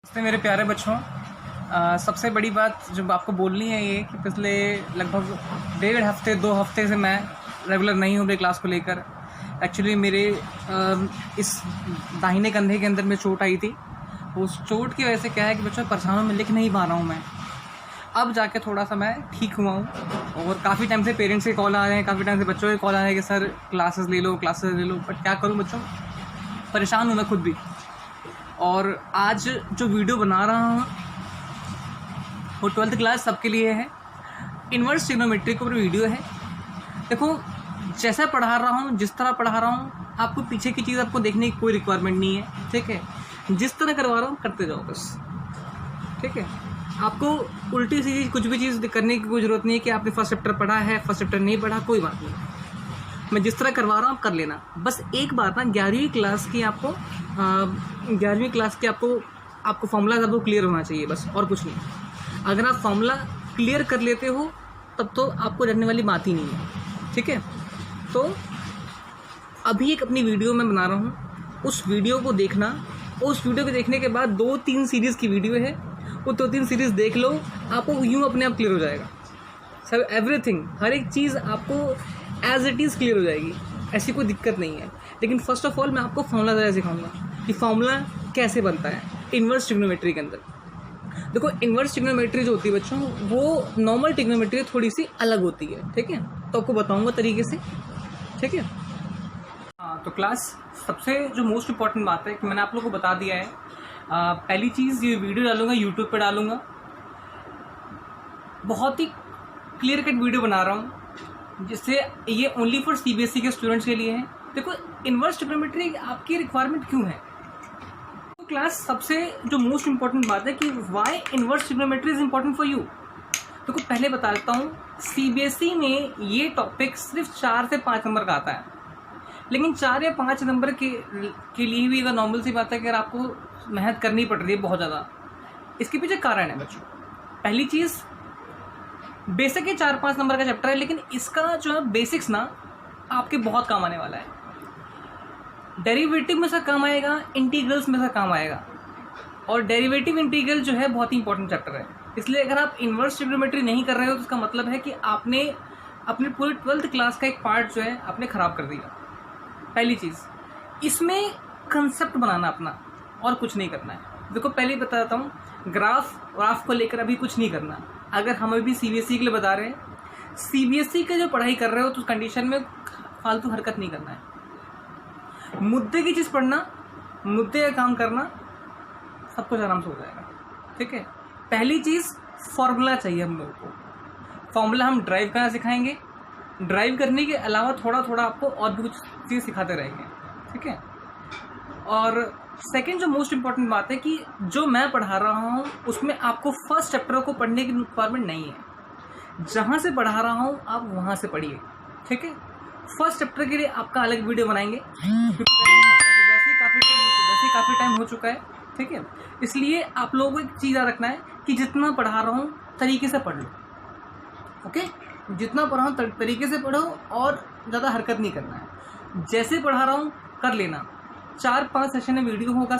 नमस्ते मेरे प्यारे बच्चों। सबसे बड़ी बात जो आपको बोलनी है ये कि पिछले लगभग 1.5 हफ्ते 2 हफ्ते से मैं रेगुलर नहीं हूँ मेरी क्लास को लेकर। एक्चुअली मेरे इस दाहिने कंधे के अंदर में चोट आई थी। उस चोट की वजह से क्या है कि बच्चों परेशान में लिख नहीं पा रहा हूँ मैं। अब जाके थोड़ा सा मैं ठीक हुआ हूँ और काफ़ी टाइम से पेरेंट्स के कॉल आ रहे हैं, काफ़ी टाइम से बच्चों के कॉल आ रहे हैं कि सर क्लासेस ले लो बट क्या करूँ बच्चों, परेशान हूँ मैं खुद भी। और आज जो वीडियो बना रहा हूँ वो 12th क्लास सबके लिए है। इन्वर्स ट्रिग्नोमेट्री के ऊपर वीडियो है। देखो जैसा पढ़ा रहा हूँ, जिस तरह पढ़ा रहा हूँ, आपको पीछे की चीज़ आपको देखने की कोई रिक्वायरमेंट नहीं है, ठीक है। जिस तरह करवा रहा हूँ करते जाओ बस, ठीक है। आपको उल्टी सीधी कुछ भी चीज़ करने की कोई ज़रूरत नहीं है कि आपने फर्स्ट चैप्टर पढ़ा है, फर्स्ट चैप्टर नहीं पढ़ा, कोई बात नहीं। मैं जिस तरह करवा रहा हूँ कर लेना। बस एक बात ना, 11वीं क्लास की आपको फॉर्मूला आपको क्लियर होना चाहिए बस, और कुछ नहीं। अगर आप फॉर्मूला क्लियर कर लेते हो तब तो आपको डरने वाली बात ही नहीं है, ठीक है। तो अभी एक अपनी वीडियो मैं बना रहा हूँ, उस वीडियो को देखना। उस वीडियो को देखने के बाद 2-3 सीरीज़ की वीडियो है, वो 2-3 सीरीज़ देख लो, आपको यूँ अपने आप क्लियर हो जाएगा सब, एवरीथिंग, हर एक चीज़ आपको एज इट इज़ क्लियर हो जाएगी, ऐसी कोई दिक्कत नहीं है। लेकिन फर्स्ट ऑफ ऑल मैं आपको फॉर्मूला ज़रा सिखाऊंगा कि फॉर्मूला कैसे बनता है इन्वर्स ट्रिग्नोमेट्री के अंदर। देखो इन्वर्स ट्रिग्नोमेट्री जो होती है बच्चों, वो नॉर्मल ट्रिग्नोमेट्री थोड़ी सी अलग होती है, ठीक है। तो आपको बताऊंगा तरीके से, ठीक है। हाँ, तो क्लास सबसे जो मोस्ट इम्पॉर्टेंट बात है कि मैंने आप लोगों को बता दिया है। पहली चीज़, ये वीडियो डालूंगा यूट्यूब पर डालूंगा, बहुत ही क्लियर कट वीडियो बना रहा हूँ, जिससे ये ओनली फॉर सीबीएसई के स्टूडेंट्स के लिए है। देखो इन्वर्स ट्रिग्नोमेट्री आपकी रिक्वायरमेंट क्यों है, तो क्लास सबसे जो मोस्ट इंपॉर्टेंट बात है कि why inverse trigonometry is important for you. देखो पहले बता देता हूँ, सीबीएसई में ये टॉपिक सिर्फ 4 से 5 नंबर का आता है। लेकिन 4 या 5 नंबर के लिए भी अगर नॉर्मल सी बात है कि अगर आपको मेहनत करनी पड़ रही है बहुत ज़्यादा, इसके पीछे कारण है बच्चों। पहली चीज़, बेसिक ही 4-5 नंबर का चैप्टर है, लेकिन इसका जो है बेसिक्स ना आपके बहुत काम आने वाला है। डेरिवेटिव में से काम आएगा, इंटीग्रल्स में से काम आएगा, और डेरिवेटिव इंटीग्रल जो है बहुत ही इंपॉर्टेंट चैप्टर है। इसलिए अगर आप इन्वर्स ट्रिग्नोमेट्री नहीं कर रहे हो तो इसका मतलब है कि आपने अपने पूरे 12th क्लास का एक पार्ट जो है आपने ख़राब कर दिया। पहली चीज़, इसमें कंसेप्ट बनाना अपना, और कुछ नहीं करना है। देखो पहले ही बता देता हूँ, ग्राफ को लेकर अभी कुछ नहीं करना। अगर हम अभी सीबीएसई के लिए बता रहे हैं, सीबीएसई के जो पढ़ाई कर रहे हो तो उस कंडीशन में फालतू हरकत नहीं करना है। मुद्दे की चीज़ पढ़ना, मुद्दे का काम करना, सब कुछ आराम से हो जाएगा, ठीक है। पहली चीज़, फॉर्मूला चाहिए हम लोगों को। फॉर्मूला हम ड्राइव करना सिखाएंगे, ड्राइव करने के अलावा थोड़ा थोड़ा आपको और भी कुछ चीज़ सिखाते रहेंगे, ठीक है। और सेकेंड जो मोस्ट इम्पॉर्टेंट बात है कि जो मैं पढ़ा रहा हूँ उसमें आपको फर्स्ट चैप्टर को पढ़ने की रिक्वायरमेंट नहीं है। जहाँ से पढ़ा रहा हूँ आप वहाँ से पढ़िए, ठीक है। फर्स्ट चैप्टर के लिए आपका अलग वीडियो बनाएंगे, क्योंकि वैसे ही काफ़ी टाइम हो चुका है, ठीक है। इसलिए आप लोगों को एक चीज़ याद रखना है कि जितना पढ़ा रहा हूँ तरीके से पढ़ लो, ओके। जितना पढ़ा हूँ तरीके से पढ़ो, और ज़्यादा हरकत नहीं करना है। जैसे पढ़ा रहा हूँ कर लेना। 4-5 सेशन में वीडियो होगा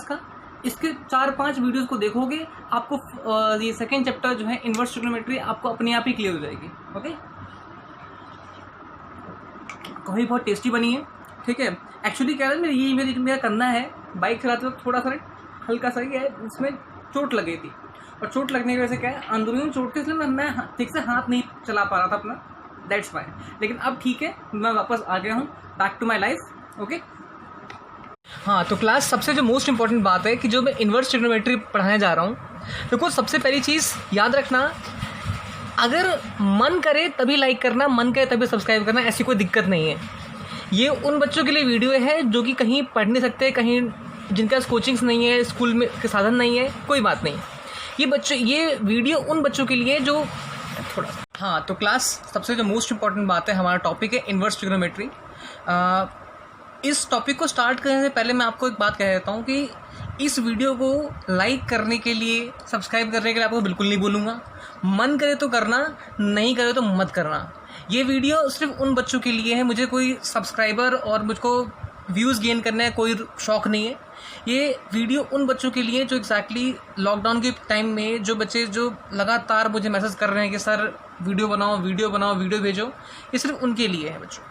इसके 4-5 वीडियोस को देखोगे, आपको ये सेकेंड चैप्टर जो है इन्वर्स ट्रिग्नोमेट्री आपको अपने आप ही क्लियर हो जाएगी, ओके। कभी बहुत टेस्टी बनी है, ठीक है। एक्चुअली क्या है, मेरा करना है, बाइक चलाते वक्त थोड़ा सा हल्का सा है, उसमें चोट लगी थी, और चोट लगने की वजह से क्या है, अंदरूनी चोट थी, इसलिए मैं ठीक से हाथ नहीं चला पा रहा था अपना, दैट्स वाई। लेकिन अब ठीक है, मैं वापस आ गया हूँ back to my life, okay. हाँ, तो क्लास सबसे जो मोस्ट इंपॉर्टेंट बात है कि जो मैं इन्वर्स ट्रिग्नोमेट्री पढ़ाने जा रहा हूँ, देखो सबसे पहली चीज़ याद रखना, अगर मन करे तभी लाइक करना, मन करे तभी सब्सक्राइब करना, ऐसी कोई दिक्कत नहीं है। ये उन बच्चों के लिए वीडियो है जो कि कहीं पढ़ नहीं सकते, कहीं जिनके पास कोचिंग्स नहीं है, स्कूल में के साधन नहीं है, कोई बात नहीं। ये वीडियो उन बच्चों के लिए जो थोड़ा, हाँ। तो क्लास सबसे जो मोस्ट इंपॉर्टेंट बात है, हमारा टॉपिक है इन्वर्स ट्रिग्नोमेट्री। इस टॉपिक को स्टार्ट करने से पहले मैं आपको एक बात कह देता हूँ कि इस वीडियो को लाइक करने के लिए, सब्सक्राइब करने के लिए आपको बिल्कुल नहीं बोलूँगा। मन करे तो करना, नहीं करे तो मत करना। ये वीडियो सिर्फ उन बच्चों के लिए है, मुझे कोई सब्सक्राइबर और मुझको व्यूज़ गेन करने का कोई शौक़ नहीं है। ये वीडियो उन बच्चों के लिए जो एग्जैक्टली लॉकडाउन के टाइम में जो बच्चे जो लगातार मुझे मैसेज कर रहे हैं कि सर वीडियो बनाओ वीडियो बनाओ वीडियो भेजो, ये सिर्फ उनके लिए है बच्चों,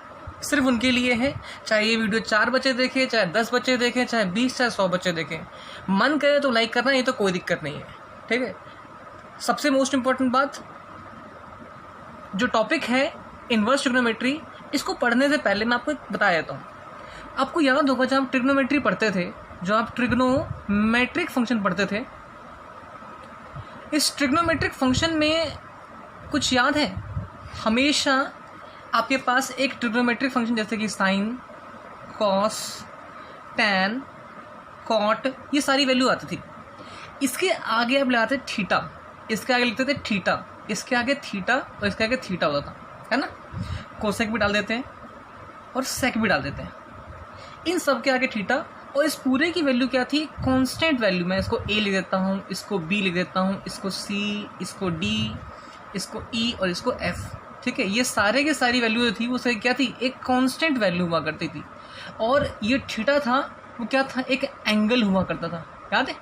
सिर्फ उनके लिए है। चाहे ये वीडियो 4 बच्चे देखें, चाहे 10 बच्चे देखें, चाहे 20, चाहे 100 बच्चे देखें, मन करे तो लाइक करना, ये तो कोई दिक्कत नहीं है, ठीक है। सबसे मोस्ट इम्पॉर्टेंट बात, जो टॉपिक है इन्वर्स ट्रिग्नोमेट्री, इसको पढ़ने से पहले मैं आपको एक बता देता हूँ। आपको याद होगा जब हम ट्रिग्नोमेट्री पढ़ते थे, जो आप ट्रिग्नोमेट्रिक फंक्शन पढ़ते थे, इस ट्रिग्नोमेट्रिक फंक्शन में कुछ याद है? हमेशा आपके पास एक ट्रिग्नोमेट्रिक फंक्शन जैसे कि साइन, कॉस, टैन, कॉट, ये सारी वैल्यू आती थी। इसके आगे आप लगाते थीटा, इसके आगे लिखते थे थीटा, इसके आगे थीटा और इसके आगे थीटा होता था, है ना। कोसेक भी डाल देते हैं और सेक भी डाल देते हैं, इन सब के आगे थीटा, और इस पूरे की वैल्यू क्या थी? Constant value. मैं इसको ए लिख देता हूँ, इसको बी लिख देता हूँ, इसको सी, इसको डी, इसको ई और इसको एफ, ठीक है। ये सारे के सारी वैल्यू जो थी वो क्या थी? एक कांस्टेंट वैल्यू हुआ करती थी। और ये थीटा था वो क्या था? एक एंगल हुआ करता था, याद है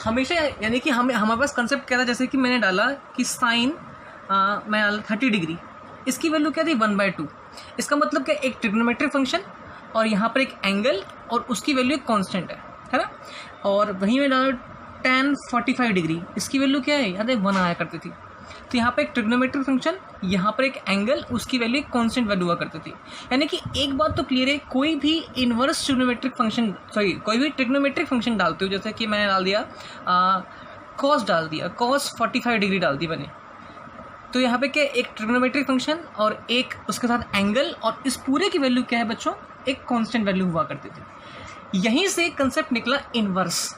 हमेशा। यानी कि हमारे पास कंसेप्ट क्या था? जैसे कि मैंने डाला कि साइन मैं डाला 30 डिग्री, इसकी वैल्यू क्या थी? 1/2। इसका मतलब क्या? एक ट्रिग्नोमेट्रिक फंक्शन और यहाँ पर एक एंगल और उसकी वैल्यू एक कांस्टेंट है ना। और वहीं में डाला tan 45 डिग्री, इसकी वैल्यू क्या है? याद है 1 आया करती थी। तो यहाँ पर एक ट्रिग्नोमेट्रिक फंक्शन, यहाँ पर एक एंगल, उसकी वैल्यू एक कांस्टेंट वैल्यू हुआ करती थी। यानी कि एक बात तो क्लियर है, कोई भी इन्वर्स ट्रिग्नोमेट्रिक फंक्शन, कोई भी ट्रिग्नोमेट्रिक फंक्शन डालते हो, जैसे कि मैंने डाल दिया कॉस, डाल दिया कॉस 45 डिग्री डाल दी मैंने, तो यहाँ पे क्या? एक ट्रिग्नोमेट्रिक फंक्शन और एक उसके साथ एंगल, और इस पूरे की वैल्यू क्या है बच्चों? एक कांस्टेंट वैल्यू हुआ करती थी। यहीं से कंसेप्ट निकला इन्वर्स।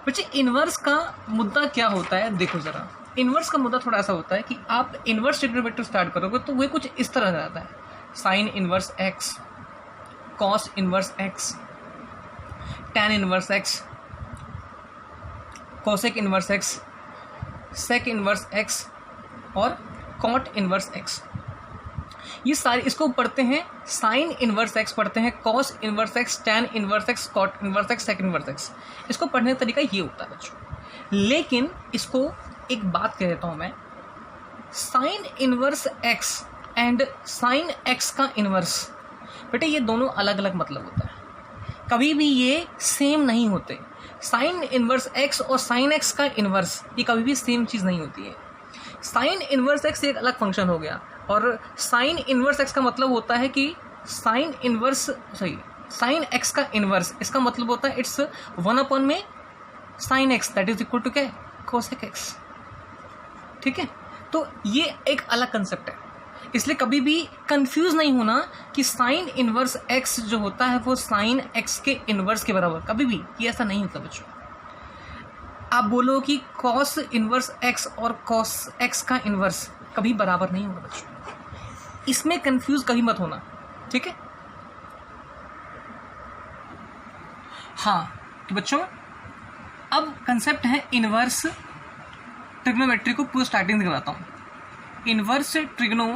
बच्चे इन्वर्स का मुद्दा क्या होता है? देखो ज़रा, इन्वर्स का मुद्दा थोड़ा ऐसा होता है कि आप इन्वर्स ट्रिग्नोमेट्री स्टार्ट करोगे तो वह कुछ इस तरह रहता है। Sine inverse x, cos inverse x, tan inverse x, cosec inverse x, sec inverse x और कॉट इन्वर्स एक्स। ये सारे इसको पढ़ते हैं। साइन इन्वर्स एक्स पढ़ते हैं, cos inverse x, tan inverse x, cot inverse x, sec inverse x. इसको पढ़ने का तरीका ये होता है बच्चों। लेकिन इसको एक बात कह देता हूँ मैं, sign inverse x and sine x का इन्वर्स, बेटे ये दोनों अलग अलग मतलब होता है, कभी भी ये सेम नहीं होते। साइन इन्वर्स एक्स और साइन एक्स का इन्वर्स ये कभी भी सेम चीज़ नहीं होती है। साइन इन्वर्स एक्स एक अलग फंक्शन हो गया, और साइन इन्वर्स एक्स का मतलब होता है कि साइन एक्स का इन्वर्स, इसका मतलब होता है इट्स 1 में sine x, that is equal to क्या? कोसेक एक्स, ठीक है। तो ये एक अलग कंसेप्ट है, इसलिए कभी भी कंफ्यूज नहीं होना कि साइन इन्वर्स एक्स जो होता है वो साइन एक्स के इन्वर्स के बराबर, कभी भी ये ऐसा नहीं होता बच्चों। आप बोलो कि कॉस इन्वर्स एक्स और कॉस एक्स का इन्वर्स कभी बराबर नहीं होगा बच्चों, इसमें कंफ्यूज कभी मत होना, ठीक है। हाँ तो बच्चों, अब कंसेप्ट है इन्वर्स ट्रिग्नोमेट्री को पूरा स्टार्टिंग से बताता हूँ। इन्वर्स ट्रिग्नो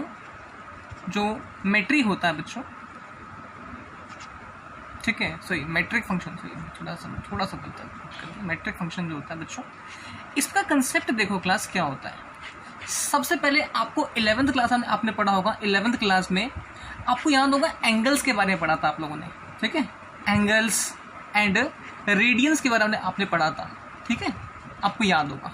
जो मेट्री होता है बच्चों, ठीक है, सॉरी मेट्रिक फंक्शन, थोड़ा सा बोलता है, मेट्रिक फंक्शन जो होता है बच्चों, इसका कंसेप्ट देखो क्लास क्या होता है। सबसे पहले आपको 11th क्लास में आपने पढ़ा होगा, 11th क्लास में आपको याद होगा एंगल्स के बारे में पढ़ा था आप लोगों ने, ठीक है, एंगल्स एंड रेडियंस के बारे में आपने पढ़ा था, ठीक है, आपको याद होगा,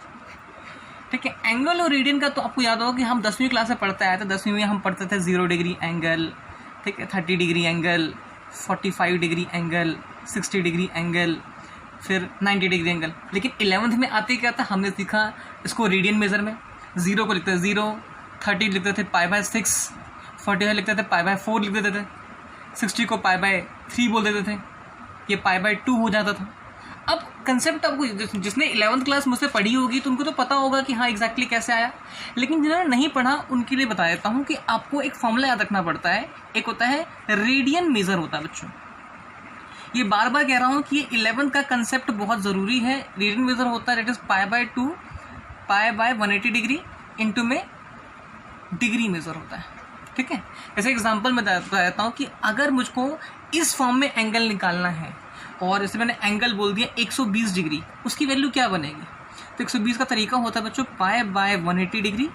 ठीक है। एंगल और रेडियन का तो आपको याद होगा कि हम 10वीं क्लास में पढ़ते आए थे। 10वीं में हम पढ़ते थे 0 डिग्री एंगल, ठीक है, 30 degree angle, 45 degree angle, 60 degree angle, फिर 90 डिग्री एंगल। लेकिन 11th में आते क्या था, हमने सीखा इसको रेडियन मेजर में। 0 को लिखते थे 0, 30 लिखते थे π/6, 45 लिखते थे π/4 लिख देते थे, 60 को π/3 बोल देते थे, ये π/2 हो जाता था। अब कंसेप्ट आपको जिसने 11th क्लास मुझसे पढ़ी होगी तो उनको तो पता होगा कि हाँ एग्जैक्टली कैसे आया, लेकिन जिन्होंने नहीं पढ़ा उनके लिए बता देता हूँ कि आपको एक फॉर्मूला याद रखना पड़ता है। एक होता है रेडियन मेजर होता है बच्चों, ये बार बार कह रहा हूँ कि ये 11th का कंसेप्ट बहुत ज़रूरी है। रेडियन मेजर होता है, दैट इज π/2, π/180 डिग्री इंटू में डिग्री मेजर होता है, ठीक है। जैसे एग्जाम्पल में बता देता हूँ कि अगर मुझको इस फॉर्म में एंगल निकालना है और जैसे मैंने एंगल बोल दिया 120 डिग्री, उसकी वैल्यू क्या बनेगी? तो 120 का तरीका होता है बच्चों पाई बाय 180 डिग्री,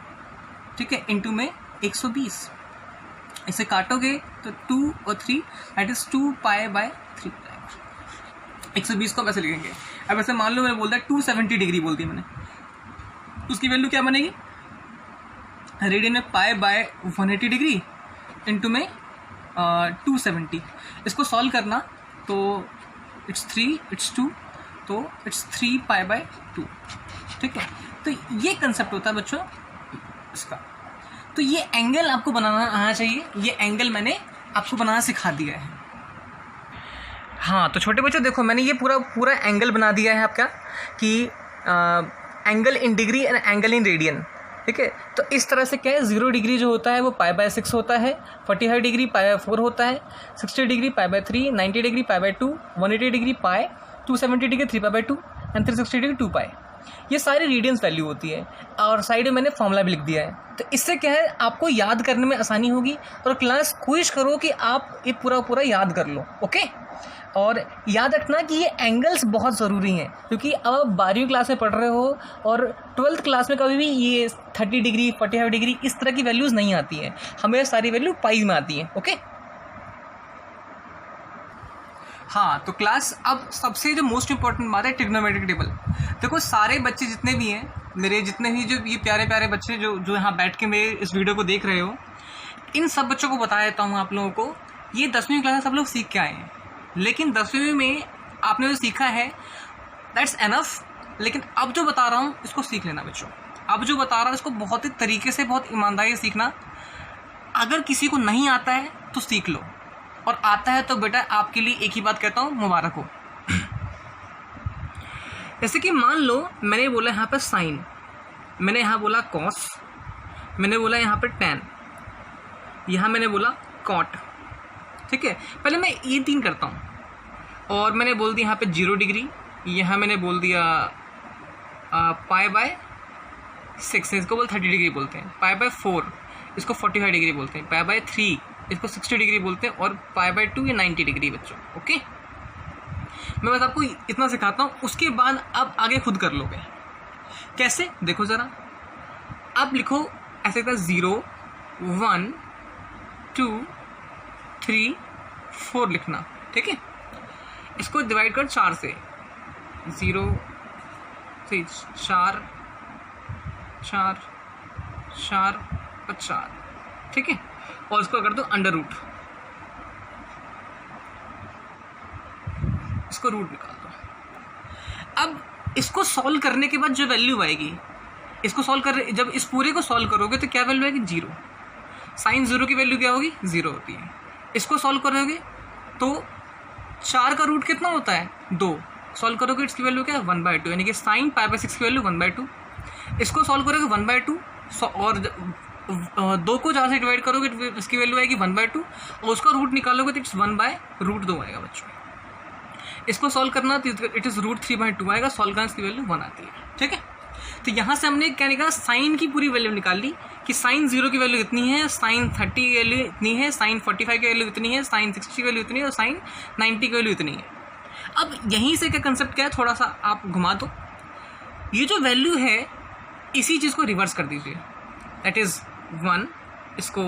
ठीक है, इंटू में 120। इसे काटोगे तो 2 और 3 दैट इज 2 पाई बाय 3। 120 को वैसे लिखेंगे। अब ऐसे मान लो मैंने बोल दिया 270 डिग्री बोल दी मैंने, तो उसकी वैल्यू क्या बनेगी? रेडियन में पाई बाय 180 डिग्री इंटू में 270। इसको सॉल्व करना तो इट्स 3, इट्स 2, तो इट्स 3 पाई बाय 2, ठीक है। तो ये कंसेप्ट होता है बच्चों इसका। तो ये एंगल आपको बनाना आना चाहिए, ये एंगल मैंने आपको बनाना सिखा दिया है। हाँ, तो छोटे बच्चों देखो मैंने ये पूरा एंगल बना दिया है आपका कि angle in degree and angle in radian, ठीक है। तो इस तरह से क्या है, 0 डिग्री जो होता है वो पाई बाय 6 होता है, 45 डिग्री पाई बाय 4 होता है, 60 degree pi by 3, 90 degree pi by 2, 180 degree pi, 270 degree 3 pi by 2 and 360 degree 2 पाई। ये सारी रेडियंस वैल्यू होती है और साइड में मैंने फॉर्मूला भी लिख दिया है। तो इससे क्या है, आपको याद करने में आसानी होगी और क्लास कोशिश करो कि आप ये पूरा याद कर लो, ओके। और याद रखना कि ये एंगल्स बहुत ज़रूरी हैं, क्योंकि अब आप 12वीं क्लास में पढ़ रहे हो और 12th क्लास में कभी भी ये 30 डिग्री 45 डिग्री इस तरह की वैल्यूज़ नहीं आती हैं, हमें सारी वैल्यू पाई में आती हैं, ओके। हाँ, तो क्लास अब सबसे जो मोस्ट इंपॉर्टेंट बात है ट्रिग्नोमेट्रिक टेबल। देखो सारे बच्चे जितने भी हैं, मेरे जितने भी जो ये प्यारे प्यारे बच्चे जो यहाँ बैठ के मेरे इस वीडियो को देख रहे हो, इन सब बच्चों को बता देता हूँ आप लोगों को, ये 10वीं क्लास में सब लोग सीख के आए हैं, लेकिन 10वीं में आपने जो सीखा है दैट्स एनफ। लेकिन अब जो बता रहा हूँ इसको सीख लेना बच्चों। अब जो बता रहा हूँ इसको बहुत ही तरीके से, बहुत ईमानदारी से सीखना। अगर किसी को नहीं आता है तो सीख लो, और आता है तो बेटा आपके लिए एक ही बात कहता हूँ, मुबारक हो। जैसे कि मान लो मैंने बोला यहाँ पर साइन, मैंने यहाँ बोला कॉस, मैंने बोला यहाँ पर टैन, यहाँ मैंने बोला कॉट, ठीक है। पहले मैं ये 3 करता हूँ और मैंने बोल दिया यहाँ पे 0 डिग्री, यहाँ मैंने बोल दिया पाई बाय 6, इसको बोल 30 डिग्री बोलते हैं, पाई बाय 4 इसको 45 डिग्री बोलते हैं, पाई बाय 3 इसको 60 डिग्री बोलते हैं, और पाई बाय 2 ये 90 डिग्री बच्चों, ओके। मैं बस आपको इतना सिखाता हूँ, उसके बाद आप आगे खुद कर लोगे। कैसे, देखो ज़रा। आप लिखो ऐसे का 0 1 2 3 4 लिखना, ठीक है। इसको डिवाइड कर 4 से, 0 से 4 4 4 और 4, ठीक है। और इसको कर दो अंडर रूट, इसको रूट निकाल दो। अब इसको सॉल्व करने के बाद जो वैल्यू आएगी, इसको सॉल्व कर, जब इस पूरे को सॉल्व करोगे तो क्या वैल्यू आएगी? 0। साइन 0 की वैल्यू क्या होगी? 0 होती है। इसको सॉल्व करोगे तो 4 का रूट कितना होता है? 2। सॉल्व करोगे इसकी वैल्यू क्या है? 1/2, यानी कि साइन पाई बाय 6 की वैल्यू 1/2। इसको सॉल्व करोगे 1/2 और 2 को 4 से डिवाइड करोगे तो इसकी वैल्यू आएगी 1/2, और उसका रूट निकालोगे तो इट्स 1/√2 आएगा बच्चों। इसको सॉल्व करना तो इट इज़ √3/2 आएगा, सॉल्व करना इसकी वैल्यू 1 आती है, ठीक है। तो यहाँ से हमने क्या निकाला? साइन की पूरी वैल्यू निकाल ली कि साइन 0 की वैल्यू इतनी है, साइन 30 की वैल्यू इतनी है, साइन 45 की वैल्यू इतनी है, साइन 60 की वैल्यू इतनी है और साइन 90 की वैल्यू इतनी है। अब यहीं से क्या कंसेप्ट क्या है, थोड़ा सा आप घुमा दो। ये जो वैल्यू है इसी चीज़ को रिवर्स कर दीजिए, दैट इज़ 1, इसको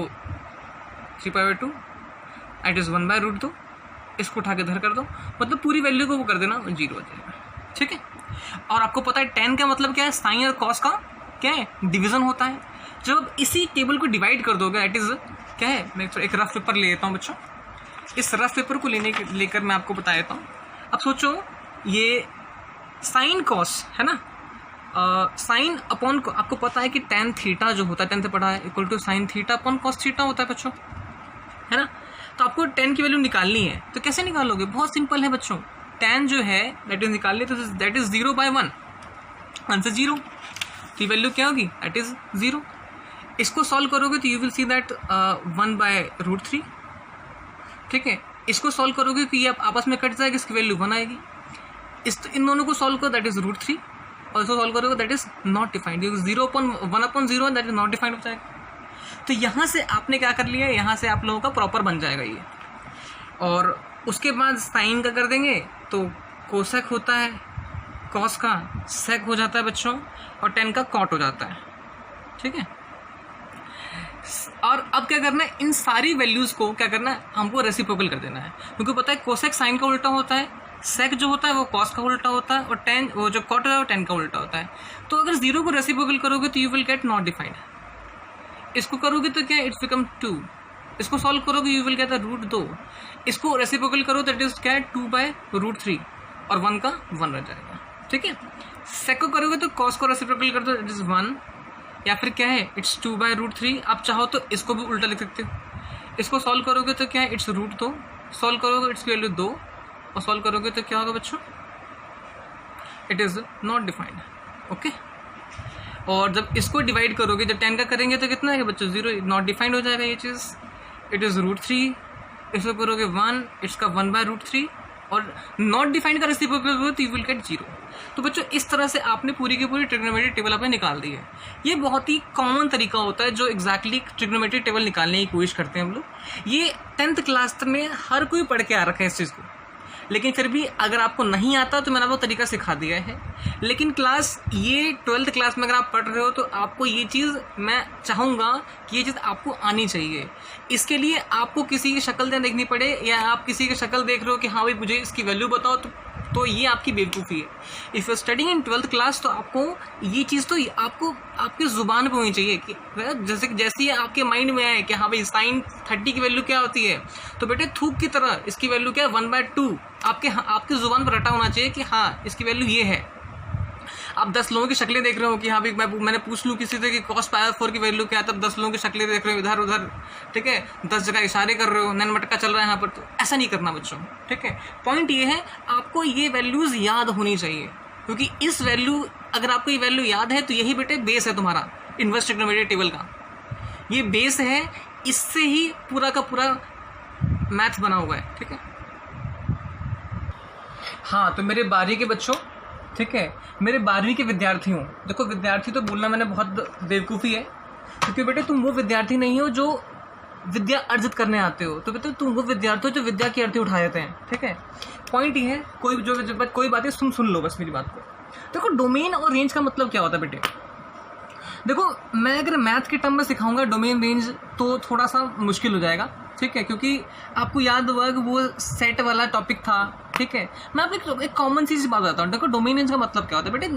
3/2, दैट इज़ 1/√2, इसको उठा के इधर कर दो, मतलब पूरी वैल्यू को वो कर देना 0 हो जाएगा, ठीक है। और आपको पता है tan का मतलब क्या है? साइन और कॉस का क्या है? डिवीज़न होता है। जब इसी टेबल को डिवाइड कर दोगे, दैट इज़ क्या है? मैं एक रफ पेपर ले लेता हूँ बच्चों। इस रफ पेपर को लेकर मैं आपको बता देता हूँ। अब सोचो ये साइन कॉस है ना, साइन अपॉन, आपको पता है कि tan थीटा जो होता है, 10 से पढ़ा है, equal to sine theta upon cos theta होता है बच्चों, है ना। तो आपको tan की वैल्यू निकालनी है, तो कैसे निकालोगे? बहुत सिंपल है बच्चों। tan जो है दैट इज निकालनी, तो दैट इज 0/1, 1 से 0, तो वैल्यू क्या होगी? That is 0। इसको सॉल्व करोगे तो यू विल सी दैट 1/√3, ठीक है। इसको सॉल्व करोगे तो ये आपस में कट जाएगा, इसकी वैल्यू 1 आएगी। इन दोनों को सॉल्व करो, दैट इज √3, और इसको सॉल्व करोगे that is not defined, 1/0 that is not defined हो जाएगा। तो यहाँ से आपने क्या कर लिया, यहाँ से आप लोगों का प्रॉपर बन जाएगा ये। और उसके बाद साइन का कर देंगे तो कोसेक होता है, कॉस का सेक हो जाता है बच्चों, और टेन का कॉट हो जाता है। ठीक है, और अब क्या करना है, इन सारी वैल्यूज़ को क्या करना है, हमको रेसिप्रोकल कर देना है, क्योंकि पता है कोसेक साइन का उल्टा होता है, सेक जो होता है वो कॉस का उल्टा होता है, और टेन वो जो कॉट है वो टेन का उल्टा होता है। तो अगर 0 को रेसिप्रोकल करोगे तो you will get not defined. इसको करोगे तो क्या, इट्स बिकम 2। इसको सॉल्व करोगे you will get the root 2। इसको रेसिप्रोकल करो दैट इज क्या है, 2/√3, और 1 का 1 रह जाएगा। ठीक है, सेक को करोगे तो कॉस को रेसिप्रोकल कर दो, इट इज 1, या फिर क्या है, इट्स 2/√3। आप चाहो तो इसको भी उल्टा लिख सकते हो। इसको सॉल्व करोगे तो क्या है, इट्स √2, सॉल्व करोगे इट्स वैल्यू 2, और सॉल्व करोगे तो क्या होगा बच्चों, it is not defined. Okay, और जब इसको डिवाइड करोगे, जब 10 का करेंगे तो कितना है बच्चों, 0, नॉट डिफाइंड हो जाएगा ये चीज़, इट इज़ √3। इसको करोगे 1, इसका 1/√3, और नॉट डिफाइंड का रेसिप्रोकल हो तो यू विल गेट 0। तो बच्चों इस तरह से आपने पूरी की पूरी ट्रिग्नोमेट्री टेबल आपने निकाल दी है। ये बहुत ही कॉमन तरीका होता है जो एग्जैक्टली ट्रिग्नोमेट्री टेबल निकालने की कोशिश करते हैं हम लोग। ये 10th क्लास में हर कोई पढ़ के आ रखा है इस चीज़ को, लेकिन फिर भी अगर आपको नहीं आता तो मैंने आपको तरीका सिखा दिया है। लेकिन क्लास ये 12th क्लास में अगर आप पढ़ रहे हो तो आपको ये चीज़ मैं चाहूँगा कि ये चीज़ आपको आनी चाहिए। इसके लिए आपको किसी की शक्ल नहीं देखनी पड़े, या आप किसी की शक्ल देख रहे हो कि हाँ भाई मुझे इसकी वैल्यू बताओ, तो ये आपकी बेवकूफ़ी है। If you studying in 12th class तो आपको ये चीज़ तो आपको आपकी ज़ुबान पे होनी चाहिए कि जैसे ही आपके माइंड में आए कि हाँ भाई साइन 30 की वैल्यू क्या होती है, तो बेटे थूक की तरह इसकी वैल्यू क्या है, 1/2 आपकी ज़ुबान पर रटा होना चाहिए कि हाँ इसकी वैल्यू ये है। आप 10 लोगों की शक्लें देख रहे हो कि हाँ भाई मैंने पूछ लूँ किसी से कि cos⁴ की वैल्यू क्या है, तब 10 लोगों की शक्लें देख रहे हो इधर उधर। ठीक है, 10 जगह इशारे कर रहे हो, नैन मटका चल रहा है यहाँ पर, तो ऐसा नहीं करना बच्चों। ठीक है, पॉइंट ये है आपको ये वैल्यूज़ याद होनी चाहिए, क्योंकि इस वैल्यू अगर आपको ये वैल्यू याद है तो यही बेटे बेस है तुम्हारा इनवर्स ट्रिग्नोमेट्री टेबल का। ये बेस है, इससे ही पूरा का पूरा मैथ बना हुआ है। ठीक है, हाँ तो मेरे 12वीं के बच्चों, ठीक है, मेरे 12वीं के विद्यार्थियों, देखो विद्यार्थी तो बोलना मैंने बहुत बेवकूफ़ी है, क्योंकि बेटे तुम वो विद्यार्थी नहीं हो जो विद्या अर्जित करने आते हो, तो बेटे तुम वो विद्यार्थी हो जो विद्या की अर्थी उठा देते हैं। ठीक है, पॉइंट ये है, कोई बात है सुन लो बस मेरी बात को। देखो डोमेन और रेंज का मतलब क्या होता है बेटे, देखो मैं अगर मैथ के टर्म में सिखाऊंगा डोमेन रेंज तो थोड़ा सा मुश्किल हो जाएगा। ठीक है, क्योंकि आपको याद होगा कि वो सेट वाला टॉपिक था। ठीक है, मैं आपको एक कॉमन सी बात बताता हूँ। देखो डोमेन रेंज का मतलब क्या होता है बेटे,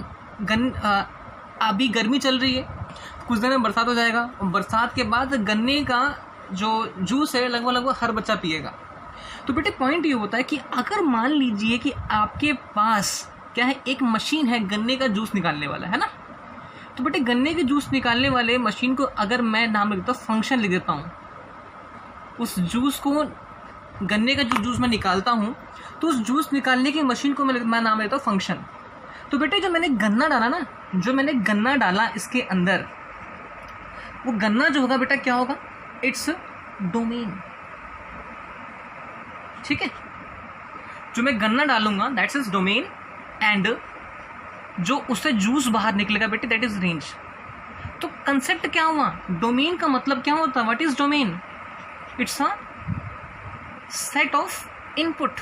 अभी गर्मी चल रही है, कुछ दिन में बरसात हो जाएगा, और बरसात के बाद गन्ने का जो जूस है लगभग हर बच्चा पिएगा। तो बेटे पॉइंट ये होता है कि अगर मान लीजिए कि आपके पास क्या है, एक मशीन है गन्ने का जूस निकालने वाला, है ना, तो बेटे गन्ने के जूस निकालने वाले मशीन को अगर मैं नाम लिख देता हूँ, फंक्शन लिख देता हूँ, उस जूस को, गन्ने का जो जूस मैं निकालता हूँ, तो उस जूस निकालने की मशीन को मैं नाम लेता हूँ फंक्शन। तो बेटे जो मैंने गन्ना डाला ना, जो मैंने गन्ना डाला इसके अंदर, वो गन्ना जो होगा बेटा क्या होगा, इट्स डोमेन। ठीक है, जो मैं गन्ना डालूंगा दैट्स इज डोमेन, एंड जो उससे जूस बाहर निकलेगा बेटे दैट इज रेंज। तो कंसेप्ट क्या हुआ, डोमेन का मतलब क्या होता है, what is domain, it's a set of input,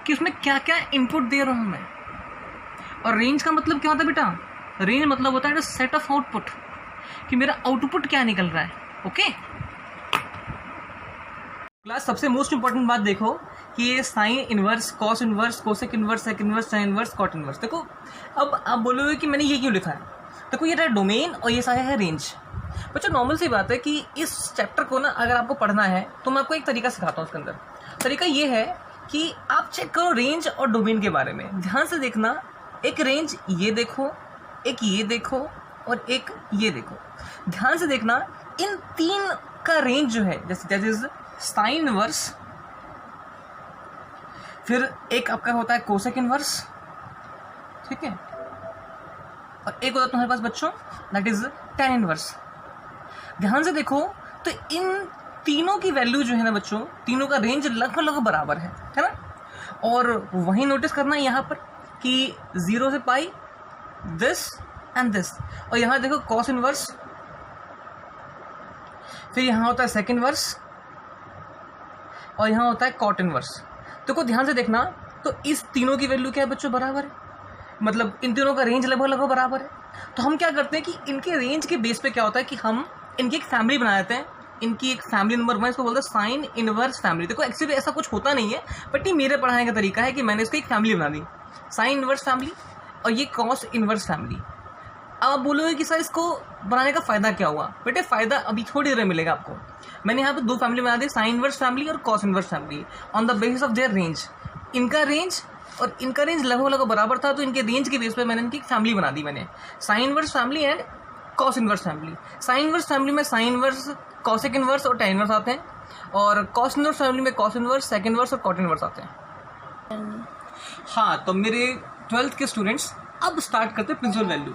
कि उसमें क्या क्या इनपुट दे रहा हूं मैं। और रेंज का मतलब क्या होता है बेटा, रेंज मतलब होता है सेट ऑफ आउटपुट, कि मेरा आउटपुट क्या निकल रहा है। ओके क्लास, सबसे मोस्ट इंपॉर्टेंट बात देखो कि ये sine inverse, cos inverse, cosec inverse, sec inverse, tan inverse, cot inverse. देखो अब आप बोलोगे कि मैंने ये क्यों लिखा है, देखो ये रहा डोमेन और ये सारा है रेंज। बच्चों नॉर्मल सी बात है कि इस चैप्टर को ना अगर आपको पढ़ना है तो मैं आपको एक तरीका सिखाता हूँ। उसके अंदर तरीका ये है कि आप चेक करो रेंज और डोमेन के बारे में, ध्यान से देखना। एक रेंज ये देखो, एक ये देखो, और एक ये देखो, ध्यान से देखना। इन तीन का रेंज जो है, जैसे दैट इज साइन इनवर्स, फिर एक आपका होता है कोसेक इनवर्स, ठीक है, और एक होता है तुम्हारे पास बच्चों दैट इज tan इनवर्स। ध्यान से देखो तो इन तीनों की वैल्यू जो है ना बच्चों, तीनों का रेंज लगभग बराबर है ना। और वही नोटिस करना है यहाँ पर कि 0 से पाई, दिस एंड दिस, और यहाँ देखो कॉस इनवर्स, फिर यहाँ होता है सेक इनवर्स, और यहाँ होता है कॉट इनवर्स। देखो ध्यान से देखना, तो इस तीनों की वैल्यू क्या है बच्चों, बराबर है, मतलब इन तीनों का रेंज लगभग लगभग बराबर है। तो हम क्या करते हैं कि इनके रेंज के बेस पे क्या होता है कि हम इनकी एक फैमिली बना देते हैं। इनकी एक फैमिली नंबर 1, इसको बोलते हैं साइन इनवर्स फैमिली। देखो एक्चुअली ऐसा कुछ होता नहीं है, बट ये मेरे पढ़ाने का तरीका है कि मैंने इसको एक फैमिली बना दी, साइन इनवर्स फैमिली और ये कॉस इनवर्स फैमिली। अब आप बोलोगे कि सर इसको बनाने का फ़ायदा क्या हुआ? बेटे फ़ायदा अभी थोड़ी देर में मिलेगा आपको। मैंने यहाँ पे 2 फैमिली बना दी, साइन इनवर्स फैमिली और cos inverse family, on the basis of their range. इनका रेंज और इनका रेंज लगभग लगभग बराबर था, तो इनके रेंज के बेस पे मैंने इनकी एक फैमिली बना दी, मैंने sine inverse family and cos inverse family. Sine inverse family में साइन इनवर्स, कॉसेक इनवर्स और टैन इनवर्स आते हैं, और कॉस इनवर्स फैमिली में कॉस इनवर्स, सेक इनवर्स और कॉट इनवर्स आते हैं। हाँ, तो मेरे 12th के स्टूडेंट्स अब स्टार्ट करते हैं प्रिंसिपल वैल्यू।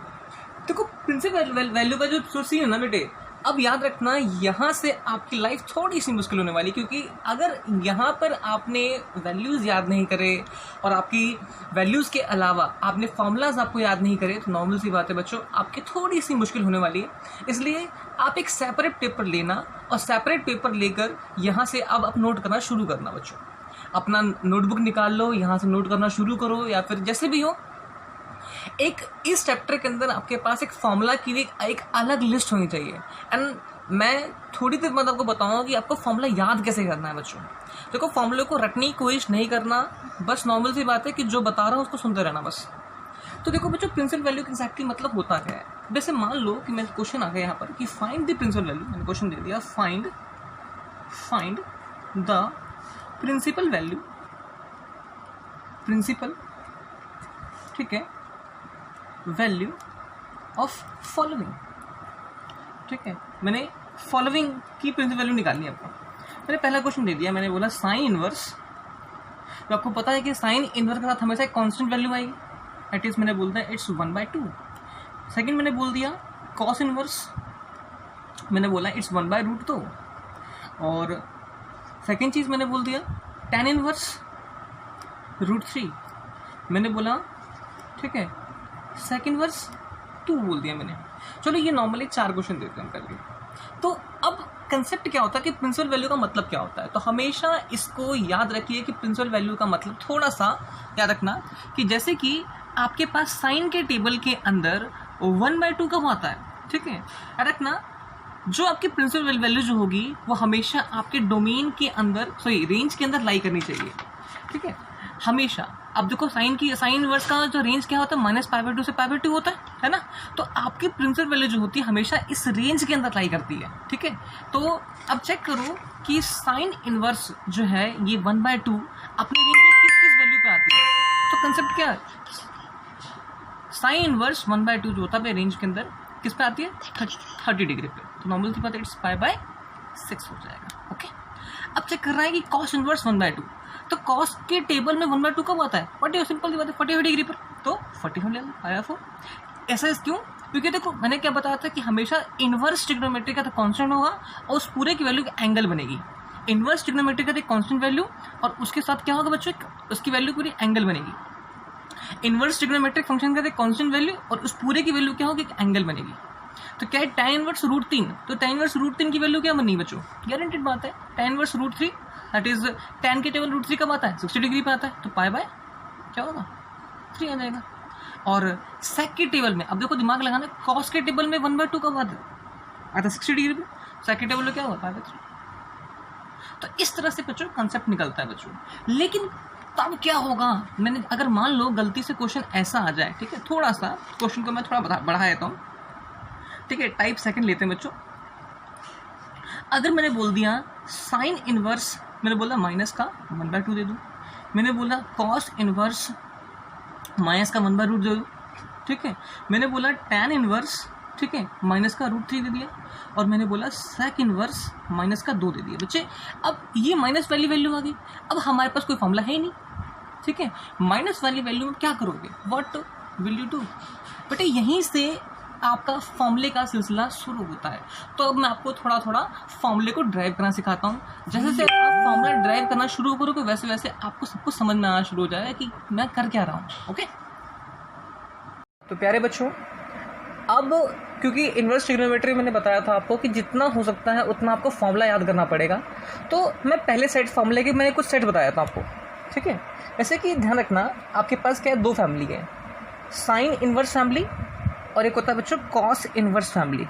देखो प्रिंसिपल वैल्यू का जो सोर्स है ना बेटे, अब याद रखना यहाँ से आपकी लाइफ थोड़ी सी मुश्किल होने वाली, क्योंकि अगर यहाँ पर आपने वैल्यूज़ याद नहीं करे और आपकी वैल्यूज़ के अलावा आपने फॉर्मूलाज आपको याद नहीं करे, तो नॉर्मल सी बात है बच्चों, आपकी थोड़ी सी मुश्किल होने वाली है। इसलिए आप एक सेपरेट पेपर लेना और सेपरेट पेपर लेकर यहाँ से अब आप नोट करना शुरू करना बच्चों। अपना नोटबुक निकाल लो, यहाँ से नोट करना शुरू करो, या फिर जैसे भी हो, एक इस चैप्टर के अंदर आपके पास एक फॉर्मूला की एक अलग लिस्ट होनी चाहिए। एंड मैं थोड़ी देर बाद आपको बताऊंगा कि आपको फॉर्मूला याद कैसे करना है बच्चों। देखो फॉर्मूले को रटने की कोशिश नहीं करना, बस नॉर्मल सी बात है कि जो बता रहा हूँ उसको सुनते रहना बस। तो देखो बच्चों, प्रिंसिपल वैल्यू एक्जैक्टली मतलब होता क्या है। वैसे मान लो कि मेरा क्वेश्चन आ गया यहाँ पर कि फाइंड द प्रिंसिपल वैल्यू, मैंने क्वेश्चन दे दिया find the principal value, principal, ठीक है, वैल्यू ऑफ फॉलोइंग, ठीक है। मैंने फॉलोइंग की प्रिंसिपल वैल्यू निकालनी है आपको। मैंने पहला क्वेश्चन दे दिया, मैंने बोला साइन इनवर्स, तो आपको पता है कि साइन इनवर्स के साथ हमेशा एक कांस्टेंट वैल्यू आएगी, एट इज मैंने बोलता है इट्स 1/2। सेकंड मैंने बोल दिया कॉस इनवर्स, मैंने बोला इट्स 1/√2। और सेकंड चीज़ मैंने बोल दिया tan इनवर्स √3, मैंने बोला, ठीक है, सेक इनवर्स 2 बोल दिया मैंने। चलो ये नॉर्मली 4 क्वेश्चन देते हैं हम करके। तो अब कंसेप्ट क्या होता है कि प्रिंसिपल वैल्यू का मतलब क्या होता है, तो हमेशा इसको याद रखिए कि प्रिंसिपल वैल्यू का मतलब थोड़ा सा याद रखना कि जैसे कि आपके पास साइन के टेबल के अंदर 1/2 कब आता है, ठीक है। याद रखना जो आपकी प्रिंसिपल वैल्यू जो होगी वो हमेशा आपके डोमेन के अंदर, रेंज के अंदर लाई करनी चाहिए, ठीक है, हमेशा। अब देखो साइन इनवर्स का जो रेंज क्या होता है, -π/2 से π/2 होता है ना। तो आपकी प्रिंसिपल वैल्यू जो होती है हमेशा इस रेंज के अंदर लाई करती है, ठीक है। तो अब चेक करो कि साइन इनवर्स जो है ये 1/2 अपनी रेंज में किस किस वैल्यू पे आती है। तो कंसेप्ट क्या है, साइन इनवर्स 1/2 जो होता है रेंज के अंदर किस पे आती है, 30 डिग्री पे। तो नॉर्मल सी बात है इट्स π/6 हो जाएगा, ओके। अब चेक कर रहा है कि कॉस इनवर्स 1/2, तो कॉस के टेबल में 1/2 कब आता है, 40, सिंपल सी बात है 45 डिग्री पर, तो 45 ले लो, आया 4। ऐसा क्यों, क्योंकि देखो मैंने क्या बताया था कि हमेशा इनवर्स ट्रिग्नोमेट्री का तो कांस्टेंट होगा और उस पूरे की वैल्यू एंगल बनेगी। इनवर्स ट्रिग्नोमेट्री का एक कांस्टेंट वैल्यू और उसके साथ क्या होगा बच्चों, उसकी वैल्यू पूरी एंगल बनेगी। इनवर्स ट्रिग्नोमेट्रिक फंक्शन का एक कांस्टेंट वैल्यू और उस पूरे की वैल्यू क्या होगी, एक एंगल बनेगी। तो क्या है tan इनवर्स √3, तो tan इनवर्स √3 की वैल्यू क्या बनी बच्चों, गारंटेड बात है tan inverse √3, that is tan के टेबल √3 कब आता है, 60 डिग्री पे आता है, तो पाई बाय क्या होगा 3 आ जाएगा। और सेक के टेबल में अब देखो दिमाग लगाना, कॉस के टेबल में 1/2 कब आता है 60 डिग्री पे, सेक के टेबल में क्या होगा π/3। तो इस तरह से बच्चों कंसेप्ट निकलता है बच्चों। लेकिन तब क्या होगा, मैंने अगर मान लो गलती से क्वेश्चन ऐसा आ जाए, ठीक है, थोड़ा सा क्वेश्चन को मैं थोड़ा बढ़ा देता हूँ, ठीक है, टाइप सेकंड लेते हैं बच्चों। अगर मैंने बोल दिया साइन इनवर्स, मैंने बोला माइनस का 1/2 दे दूँ, मैंने बोला कॉस इनवर्स माइनस का 1/√2 दे दूँ, ठीक है, मैंने बोला tan इनवर्स, ठीक है, माइनस का √3 दे दिया, और मैंने बोला सेक इनवर्स माइनस का 2 दे दिया। बच्चे अब ये माइनस वाली वैल्यू आ गई, अब हमारे पास कोई फॉर्मूला है ही नहीं, ठीक है। माइनस वाली वैल्यू में क्या करोगे, व्हाट विल यू डू, बेटे यहीं से आपका फॉर्मूले का सिलसिला शुरू होता है। तो अब मैं आपको थोड़ा थोड़ा फॉर्मूले को ड्राइव करना सिखाता हूँ। जैसे जैसे आप फॉर्मूला ड्राइव करना शुरू करोगे वैसे वैसे आपको सब कुछ समझ में आना शुरू हो जाएगा कि मैं कर क्या रहा हूँ, ओके। तो प्यारे बच्चों, अब क्योंकि इनवर्स ट्रिग्नोमेट्री मैंने बताया था आपको कि जितना हो सकता है उतना आपको फॉर्मूला याद करना पड़ेगा, तो मैं पहले सेट फॉर्मूले के मैंने कुछ सेट बताया था आपको, ठीक है। जैसे कि ध्यान रखना आपके पास क्या है, दो फैमिली है, साइन इनवर्स फैमिली और एक होता है बच्चों कॉस इनवर्स फैमिली।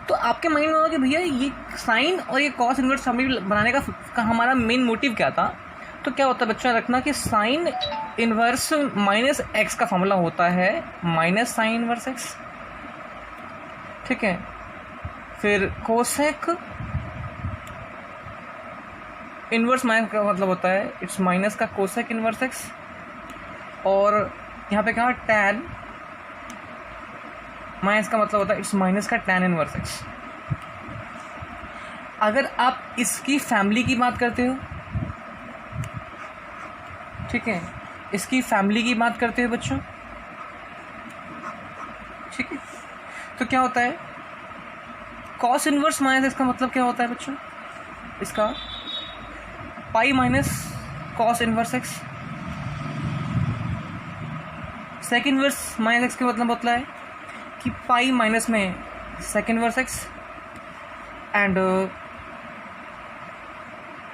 तो आपके माइंड में होगा कि भैया ये साइन और ये कॉस इनवर्स फैमिली बनाने का हमारा मेन मोटिव क्या था। तो क्या होता है बच्चों, रखना कि साइन इनवर्स माइनस एक्स का फॉर्मूला होता है माइनस साइन इनवर्स एक्स, ठीक है। फिर कोसेक इनवर्स माइनस का मतलब होता है इट्स माइनस का कोसेक इनवर्स एक्स, और यहाँ पे कहा टैन माइनस का मतलब होता है इट्स माइनस का टैन इनवर्स एक्स। अगर आप इसकी फैमिली की बात करते हो, ठीक है, इसकी फैमिली की बात करते हो बच्चों, ठीक है, तो क्या होता है कॉस इनवर्स माइनस एक्स का मतलब क्या होता है बच्चों, इसका pi minus cos inverse x. Sec inverse minus x का मतलब होता है कि पाई माइनस में sec inverse x and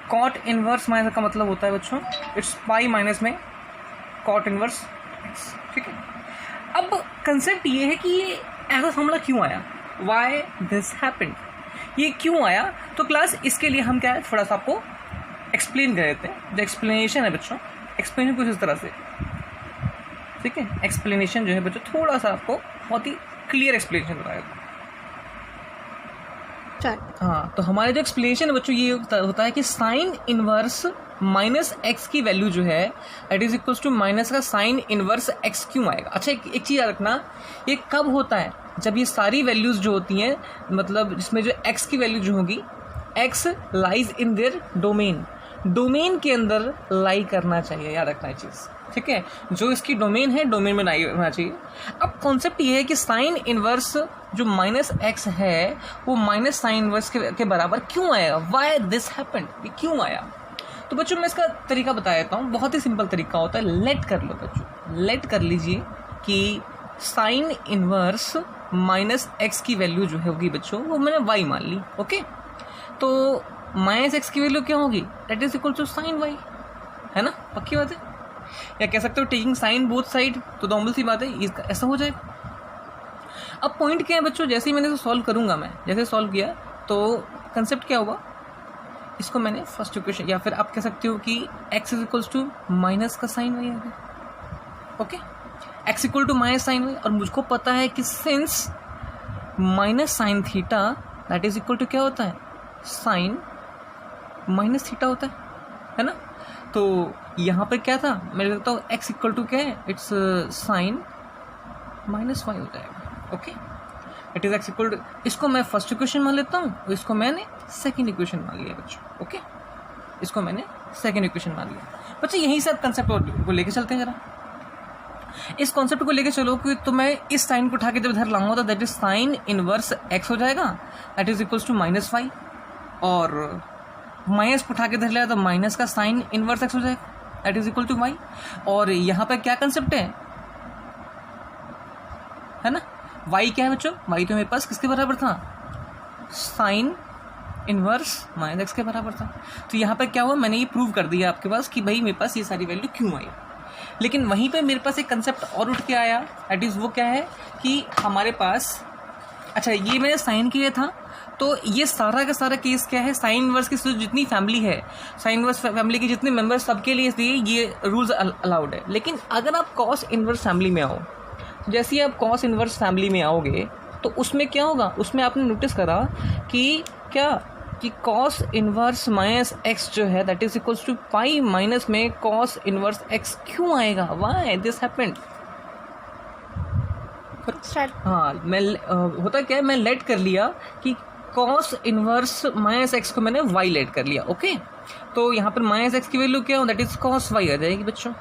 cot inverse minus का मतलब होता है बच्चों इट्स पाई माइनस में कॉट इनवर्स एक्स, ठीक है। अब कंसेप्ट ये है कि ये ऐसा फॉर्मूला क्यों आया, वाई दिस हैपेंड, ये क्यों आया। तो क्लास इसके लिए हम क्या है थोड़ा सा आपको एक्सप्लेन कर देते हैं। जो एक्सप्लेनेशन है बच्चों, एक्सप्लेन कुछ इस तरह से, ठीक है, एक्सप्लेनेशन जो है बच्चों थोड़ा सा आपको बहुत ही क्लियर एक्सप्लेनेशन बताएगा। हाँ, तो हमारे जो एक्सप्लेनेशन है बच्चों ये होता है कि साइन इनवर्स माइनस एक्स की वैल्यू जो है that is equals to minus का साइन इनवर्स एक्स क्यों आएगा। अच्छा, एक चीज़ याद रखना, ये कब होता है, जब ये सारी वैल्यूज़ जो होती हैं, मतलब जिसमें जो एक्स की वैल्यू जो होगी, x lies in their domain, domain के अंदर लाई करना चाहिए, याद रखना ये चीज़, ठीक है। जो इसकी डोमेन है, डोमेन में लाई होना चाहिए। अब कॉन्सेप्ट ये है कि साइन इनवर्स जो माइनस एक्स है वो माइनस साइन इनवर्स के बराबर क्यों आएगा, वाई दिस हैपेंड, ये क्यों आया। तो बच्चों मैं इसका तरीका बता देता हूँ, बहुत ही सिंपल तरीका होता है। लेट कर लो बच्चों, लेट कर लीजिए कि साइन इनवर्स माइनस एक्स की वैल्यू जो है होगी बच्चों वो मैंने वाई मान ली, ओके। तो माइनस एक्स की वैल्यू क्या होगी, that is equal to sine y, है ना, पक्की बात है। या कह सकते हो टेकिंग साइन बोथ साइड, तो नॉर्मल सी बात है, ऐसा हो जाएगा। अब पॉइंट क्या है बच्चों, जैसे ही मैंने इसे सॉल्व करूंगा, मैं जैसे सॉल्व किया तो कंसेप्ट क्या होगा, इसको मैंने फर्स्ट इक्वेशन, या फिर आप कह सकते हो कि x is equals to minus का साइन वाई आ गया, okay, x equal to minus sine y. और मुझको पता है कि since minus sine theta that is equal to क्या होता है, साइन माइनस थीटा होता है ना। तो यहाँ पर क्या था, मैं लिखता हूँ x इक्वल टू क्या है, इट्स साइन माइनस वाई हो जाएगा, okay. It is x equal to, इसको मैं फर्स्ट इक्वेशन मान लेता हूँ, इसको मैंने सेकंड इक्वेशन मान लिया बच्चों, ओके, इसको मैंने सेकंड इक्वेशन मान लिया। बच्चों यही सब कंसेप्ट को लेके चलते हैं जरा, इस कॉन्सेप्ट को लेके चलो कि तो मैं इस साइन को उठा के जब इधर लाऊंगा तो that is sine inverse x हो जाएगा, that is equals to minus y, और माइनस उठा के इधर लाया तो माइनस का साइन इनवर्स x हो जाएगा, that is equal to y. और यहाँ पे क्या कंसेप्ट है ना, y क्या है बच्चों, y तो मेरे पास किसके बराबर था, साइन इनवर्स माइनस एक्स के बराबर था। तो यहाँ पर क्या हुआ, मैंने ये प्रूव कर दिया आपके पास कि भाई मेरे पास ये सारी वैल्यू क्यों आई। लेकिन वहीं पे मेरे पास एक कंसेप्ट और उठ के आया, दैट इज़ वो क्या है कि हमारे पास, अच्छा ये मैंने साइन किया था, तो ये सारा का सारा केस क्या है, साइन इनवर्स की जितनी फैमिली है, साइन इनवर्स फैमिली के जितने मेंबर्स सबके लिए ये रूल्स अलाउड है। लेकिन अगर आप कॉस इनवर्स फैमिली में आओ, जैसे ही आप कॉस इनवर्स फैमिली में आओगे तो उसमें क्या होगा, उसमें आपने नोटिस करा कि क्या कि कॉस इनवर्स माइनस एक्स जो है that is equals to pi minus में कॉस इनवर्स एक्स क्यों आएगा, व्हाई दिस हैपेंड। हाँ, मैं होता क्या है, मैं लेट कर लिया कि कॉस इनवर्स माइनस एक्स को मैंने वाई लेट कर लिया, ओके। तो यहाँ पर माइनस एक्स की वैल्यू क्या हो, दैट इज कॉस वाई आ जाएगी बच्चों,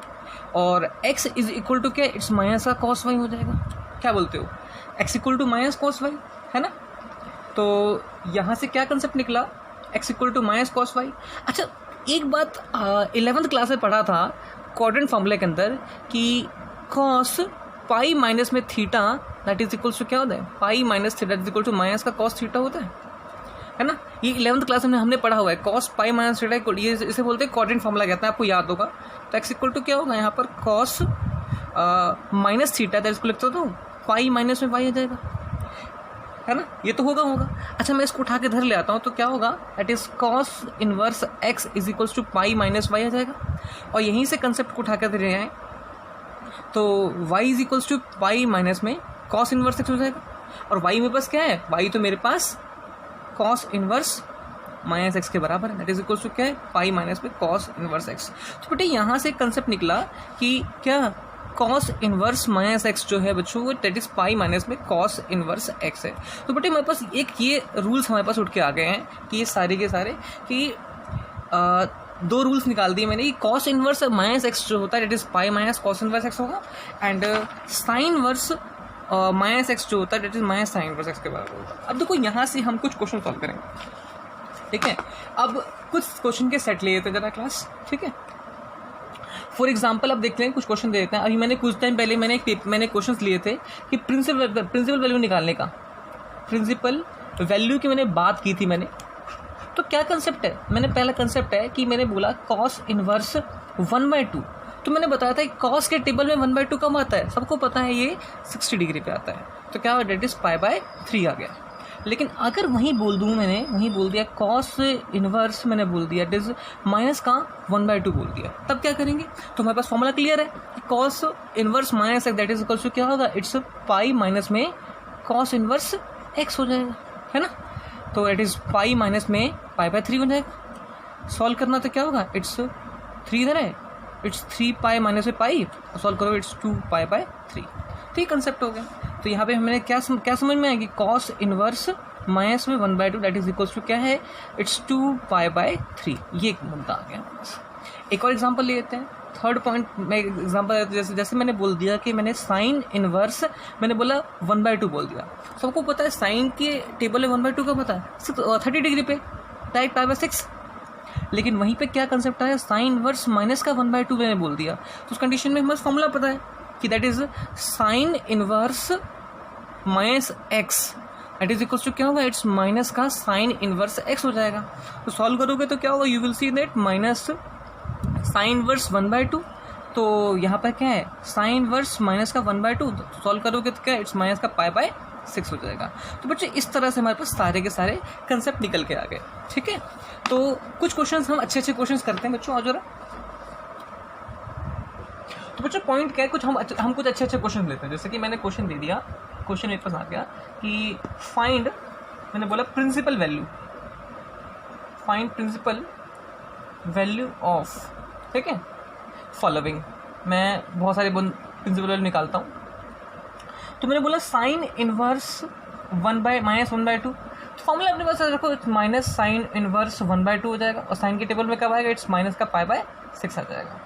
और x इज इक्वल टू क्या, इट्स माइनस का कॉस वाई हो जाएगा। क्या बोलते हो, x equal to minus cos y, है ना। तो यहाँ से क्या कंसेप्ट निकला, x equal to minus cos y. अच्छा एक बात 11th क्लास में पढ़ा था क्वाड्रेंट फॉर्मूले के अंदर कि कॉस पाई माइनस में theta that is equal to क्या होता है, pi minus theta is equal to minus का कॉस थीटा होता है। है ना। ये 11th क्लास में हमने पढ़ा हुआ है, कॉस पाई माइनस थीटा, ये इसे बोलते हैं क्वाड्रेंट फॉर्मूला कहते हैं, आपको याद होगा। तो एक्स इक्वल टू क्या होगा यहाँ पर, कॉस माइनस थीटा, तो इसको लिखते हो तो पाई माइनस में पाई आ जाएगा, है ना। ये तो होगा। अच्छा मैं इसको उठा के इधर ले आता हूँ, तो क्या होगा, it is cos inverse X is equals to pi minus Y आ जाएगा। और यहीं से कंसेप्ट को उठा कर ले आए तो y is equals to pi minus में कॉस इनवर्स एक्स हो जाएगा। और y मेरे पास क्या है, y तो मेरे पास कॉस इनवर्स माइनस एक्स के बराबर है, दैट इज इक्वल्स टू क्या है, पाई माइनस में कॉस इनवर्स एक्स। तो बेटे यहाँ से कंसेप्ट निकला कि क्या कॉस इनवर्स माइनस एक्स जो है बच्चों वो दैट इज पाई माइनस में कॉस इनवर्स एक्स है। तो बेटे मेरे पास एक ये रूल्स हमारे पास उठ के आ गए हैं कि ये सारे के सारे कि दो रूल्स निकाल दिए मैंने, कॉस इनवर्स माइनस एक्स जो होता है that is pi minus cos inverse X होगा, and sine inverse minus x जो होता है that is minus sine inverse X के बराबर होगा। अब देखो यहाँ से हम कुछ क्वेश्चन सॉल्व करेंगे, ठीक है। अब कुछ क्वेश्चन के सेट ले लेते हैं जरा क्लास, ठीक है। फॉर एग्जाम्पल अब देखते हैं, कुछ क्वेश्चन दे देते हैं। अभी मैंने कुछ टाइम पहले मैंने क्वेश्चन लिए थे कि प्रिंसिपल वैल्यू निकालने का, प्रिंसिपल वैल्यू की मैंने बात की थी मैंने। तो क्या कंसेप्ट है, मैंने पहला कंसेप्ट है कि मैंने बोला कॉस इनवर्स 1/2। तो मैंने बताया था कॉस के टेबल में 1/2 कम आता है, सबको पता है ये 60 डिग्री पे आता है, तो क्या डेट इज पाई/3 आ गया। लेकिन अगर वहीं बोल दूँ, मैंने वहीं बोल दिया कॉस इनवर्स, मैंने बोल दिया डिज माइनस का 1/2 बोल दिया, तब क्या करेंगे। तो हमारे पास फॉर्मूला क्लियर है, cos inverse minus x that is equals to क्या होगा, इट्स पाई माइनस में कॉस इनवर्स एक्स हो जाएगा, है ना। तो इट इज़ पाई माइनस में पाई/3 हो जाएगा। सॉल्व करना तो क्या होगा, इट्स 3 इधर है, इट्स 3 पाई माइनस में पाई, सॉल्व करो इट्स 2 पाई/3। तो ये कंसेप्ट हो गया। तो यहाँ पे हमें क्या समझ में आएगी, कॉस इनवर्स माइनस में 1/2 दैट इज इक्वल्स टू क्या है, इट्स 2 पाई/3। ये एक मुद्दा आ गया। एक और एग्जांपल ले लेते हैं, थर्ड पॉइंट में एग्जांपल, जैसे मैंने बोल दिया कि मैंने साइन इनवर्स, मैंने बोला 1/2 बोल दिया। सबको पता है साइन के टेबल में 1/2 का पता है 30 डिग्री पे डायरेक्ट पाई/6। लेकिन वहीं पे क्या कंसेप्ट आया, साइन इनवर्स माइनस का 1/2 मैंने बोल दिया। तो उस कंडीशन में हमें फॉर्मूला पता है कि that is sine inverse minus x that is equals to क्या होगा, इट्स माइनस का साइन इनवर्स एक्स हो जाएगा। तो सॉल्व करोगे तो क्या होगा, you will see that minus sine inverse 1/2। तो यहाँ पर क्या है, साइन इनवर्स माइनस का 1/2, तो सॉल्व करोगे तो क्या, इट्स माइनस का पाई/6 हो जाएगा। तो बच्चे इस तरह से हमारे पास सारे के सारे कंसेप्ट निकल के आ गए, ठीक है। तो कुछ क्वेश्चंस हम अच्छे क्वेश्चंस करते हैं बच्चों, आज जरा। तो बच्चों पॉइंट क्या है, कुछ हम कुछ अच्छे क्वेश्चन लेते हैं। जैसे कि मैंने क्वेश्चन दे दिया, क्वेश्चन मेरे पास आ गया कि फाइंड, मैंने बोला principal value, find principal value of, ठीक है, फॉलोइंग। मैं बहुत सारे प्रिंसिपल वैल्यू निकालता हूँ। तो मैंने बोला साइन इनवर्स 1/-1/2, तो फॉर्मूला अपने पास रखो, इट्स माइनस साइन इनवर्स 1/2 हो जाएगा। और साइन के टेबल में कब आएगा, इट्स माइनस का पाई/6 आ जाएगा।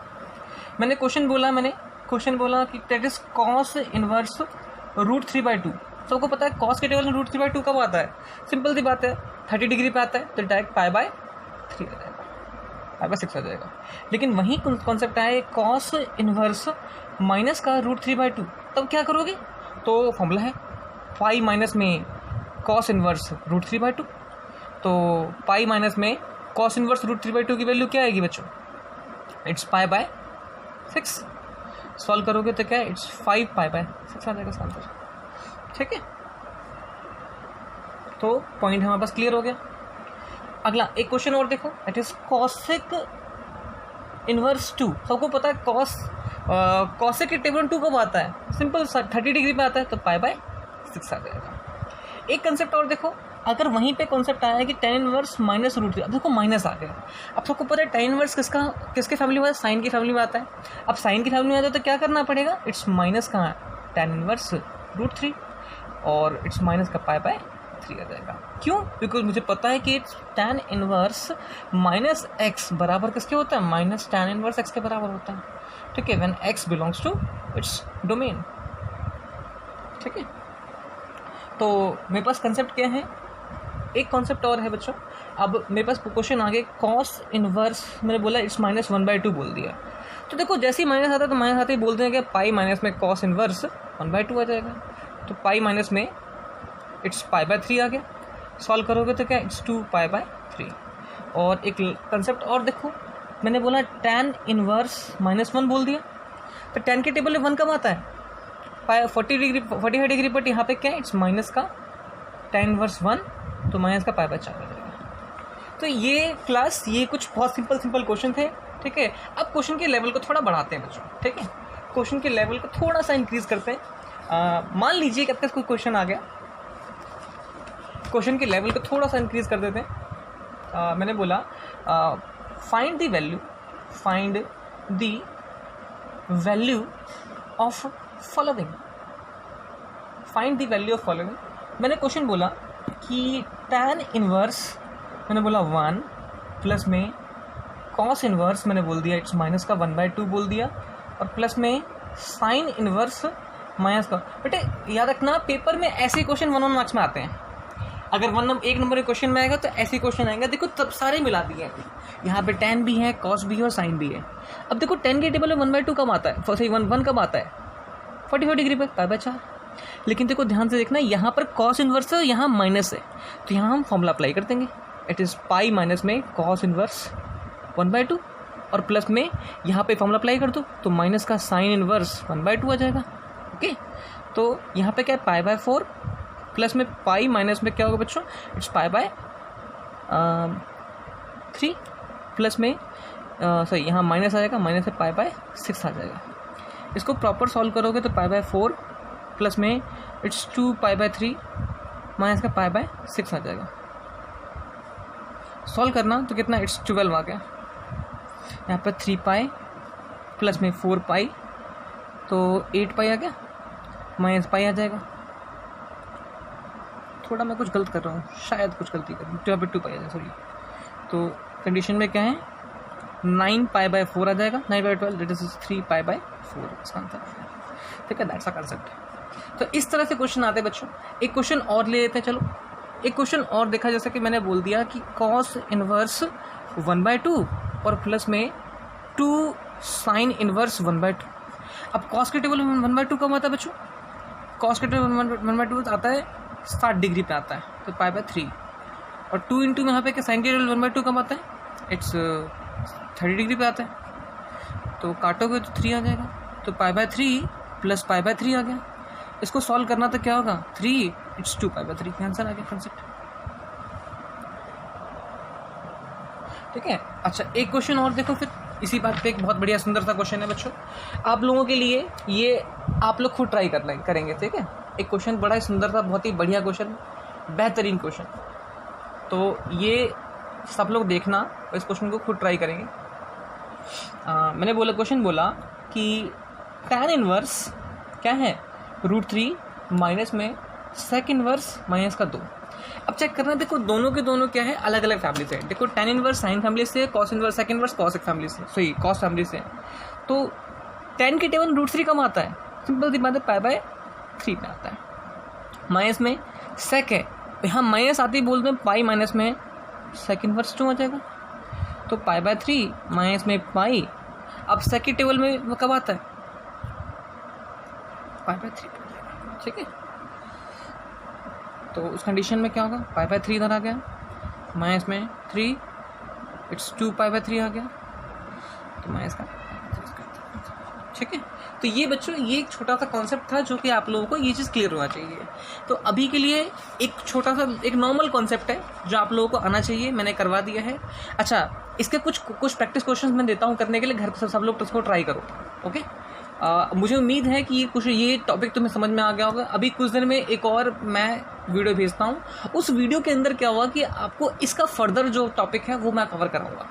मैंने क्वेश्चन बोला कि दैट इज कॉस इनवर्स √3/2। सबको पता है कॉस के टेबल में √3/2 कब आता है, सिंपल सी बात है 30 डिग्री पे आता है, तो डायरेक्ट पाई/3 आ जाएगा, पाई/6 आ जाएगा। लेकिन वही कॉन्सेप्ट आया कॉस इनवर्स माइनस का √3/2, तब क्या करोगे, तो फॉर्मूला है पाई माइनस में कॉस इनवर्स √3/2। तो पाई माइनस में कॉस इनवर्स √3/2 की वैल्यू क्या आएगी बच्चों, इट्स पाई/6। सॉल्व करोगे तो क्या है, इट्स 5 पाई/6 आ जाएगा आंसर, ठीक है। तो पॉइंट हमारे पास क्लियर हो गया। अगला एक क्वेश्चन और देखो, इट इज कॉसेक इनवर्स 2। सबको पता है कॉसेक के टेबल 2 कब आता है, सिंपल 30 डिग्री पे आता है, तो पाई/6 आ जाएगा। एक कंसेप्ट और देखो, अगर वहीं पे कॉन्सेप्ट आया है कि tan इनवर्स माइनस √3, अब देखो माइनस आ गया। अब सबको पता है tan इनवर्स किसके फैमिली में आता है, साइन की फैमिली में आता है। अब साइन की फैमिली में आता है तो क्या करना पड़ेगा, इट्स माइनस का tan इनवर्स √3 और इट्स माइनस का पाई/3 आ जाएगा। क्यों, बिकॉज मुझे पता है कि it's tan inverse minus x बराबर किसके होता है, माइनस tan इनवर्स एक्स के बराबर होता है, ठीक है, when x belongs to its domain, ठीक है। तो मेरे पास कंसेप्ट क्या है, एक कॉन्सेप्ट और है बच्चों। अब मेरे पास क्वेश्चन आ गए कॉस इनवर्स, मैंने बोला इट्स माइनस 1/2 बोल दिया। तो देखो जैसे ही माइनस आता है तो माइनस आते ही बोल देंगे पाई माइनस में कॉस इनवर्स 1/2 आ जाएगा। तो पाई माइनस में इट्स पाई/3 आ गया। सॉल्व करोगे तो क्या, इट्स 2π/3। और एक कंसेप्ट और देखो, मैंने बोला tan इनवर्स -1 बोल दिया, तो tan के टेबल में 1 कब आता है, 45 डिग्री, बट यहाँ पे क्या है, इट्स माइनस का tan इनवर्स 1, तो माइनस का π/4 हो जाएगा। तो ये क्लास, ये कुछ बहुत सिंपल क्वेश्चन थे, ठीक है। अब क्वेश्चन के लेवल को थोड़ा बढ़ाते हैं बच्चों, ठीक है। क्वेश्चन के लेवल को थोड़ा सा इंक्रीज करते हैं। मान लीजिए कि आपके पास कोई क्वेश्चन आ गया, क्वेश्चन के लेवल को थोड़ा सा इंक्रीज कर देते हैं। मैंने बोला find the value of following, find the value of following. मैंने क्वेश्चन बोला कि tan इनवर्स, मैंने बोला 1 प्लस में cos इनवर्स, मैंने बोल दिया इट्स माइनस का 1/2 बोल दिया, और प्लस में साइन इनवर्स माइनस का। बेटे याद रखना, पेपर में ऐसे क्वेश्चन 1 मार्क्स में आते हैं। अगर एक नंबर के क्वेश्चन में आएगा तो ऐसे क्वेश्चन आएंगे। देखो तब सारे मिला दिए हैं, यहाँ पे tan भी है, cos भी है और sin भी है। अब देखो tan के टेबल में 1/2 कब आता है, सही 1 कब आता है, 45 डिग्री पे π/4। लेकिन देखो ध्यान से देखना, यहाँ पर cos इनवर्स है, यहाँ माइनस है, तो यहाँ हम फॉर्मूला अप्लाई कर देंगे। इट इज़ पाई माइनस में cos इनवर्स 1/2, और प्लस में यहाँ पे फॉर्मूला अप्लाई कर दो, तो माइनस का साइन इनवर्स 1/2 आ जाएगा। ओके, तो यहाँ पे क्या है, π/4, प्लस में पाई माइनस में क्या होगा बच्चों, इट्स π/3, प्लस में सॉरी यहाँ माइनस आ जाएगा, माइनस से π/6 आ जाएगा। इसको प्रॉपर सॉल्व करोगे तो π/4 प्लस में इट्स 2π/3 माइनस का π/6 आ जाएगा। सॉल्व करना तो कितना, इट्स 12 आ गया। यहाँ पर 3π प्लस में 4π, तो 8π आ गया, माइनस π आ जाएगा। थोड़ा मैं कुछ गलत कर रहा हूँ, शायद कुछ गलती कर रहा हूँ, यहाँ पर 2π आ जाएगा, सॉरी। तो कंडीशन में क्या है, 9π/4 आ जाएगा, 9/12 दैट इज 3π/4 इसका आंसर, ठीक है। That's a concept. तो इस तरह से क्वेश्चन आते हैं बच्चों। एक क्वेश्चन और ले लेते हैं, चलो एक क्वेश्चन और देखा। जैसा कि मैंने बोल दिया कि cos इनवर्स 1/2 और प्लस में 2 साइन इनवर्स 1/2। अब cos के टेबल में 1/2 कब आता है बच्चों, cos के टेबल में 1/2 आता है 60 डिग्री पे आता है, तो π/3, और 2 इंटू में यहाँ पे साइन के टेबल 1/2 कब आता है, इट्स 30 डिग्री पे आता है, तो काटोगे तो 3 आ जाएगा, तो π/3 प्लस π/3 आ गया। इसको सॉल्व करना तो क्या होगा, 3 इट्स 2π/3 आंसर आ गया कंसेप्ट, ठीक है। अच्छा एक क्वेश्चन और देखो फिर इसी बात पे, एक बहुत बढ़िया सुंदर सा क्वेश्चन है बच्चों आप लोगों के लिए, ये आप लोग खुद ट्राई करेंगे, ठीक है। एक क्वेश्चन बड़ा ही सुंदर सा, बहुत ही बढ़िया क्वेश्चन, बेहतरीन क्वेश्चन, तो ये सब लोग देखना, इस क्वेश्चन को खुद ट्राई करेंगे। मैंने क्वेश्चन बोला कि tan इनवर्स क्या है, √3 माइनस में sec इनवर्स माइनस का 2। अब चेक करना, देखो दोनों के दोनों क्या है, अलग अलग फैमिली से। देखो tan इनवर्स साइन फैमिली से, cos inverse sec inverse cos family से, सॉरी cos फैमिली से। तो tan के टेबल √3 कम आता है, सिंपल सी बात है, π/3 में आता है। माइनस में sec है, यहाँ माइनस आते ही बोलते हैं पाई माइनस में sec इनवर्स 2 आ जाएगा, तो π/3 माइनस में पाई। अब sec के टेबल में वो कब आता है, π/3, ठीक है। तो उस कंडीशन में क्या होगा, π/3 इधर आ गया, माइनस में 3 इट्स 2π/3 आ गया, तो माइनस का, ठीक है। तो ये बच्चों, ये एक छोटा सा कॉन्सेप्ट था जो कि आप लोगों को ये चीज़ क्लियर होना चाहिए। तो अभी के लिए एक छोटा सा, एक नॉर्मल कॉन्सेप्ट है जो आप लोगों को आना चाहिए, मैंने करवा दिया है। अच्छा इसके कुछ प्रैक्टिस क्वेश्चंस मैं देता हूँ करने के लिए, घर पर सब लोग उसको ट्राई करो, ओके। मुझे उम्मीद है कि ये टॉपिक तुम्हें समझ में आ गया होगा। अभी कुछ दिन में एक और मैं वीडियो भेजता हूँ, उस वीडियो के अंदर क्या होगा कि आपको इसका फर्दर जो टॉपिक है वो मैं कवर कराऊंगा।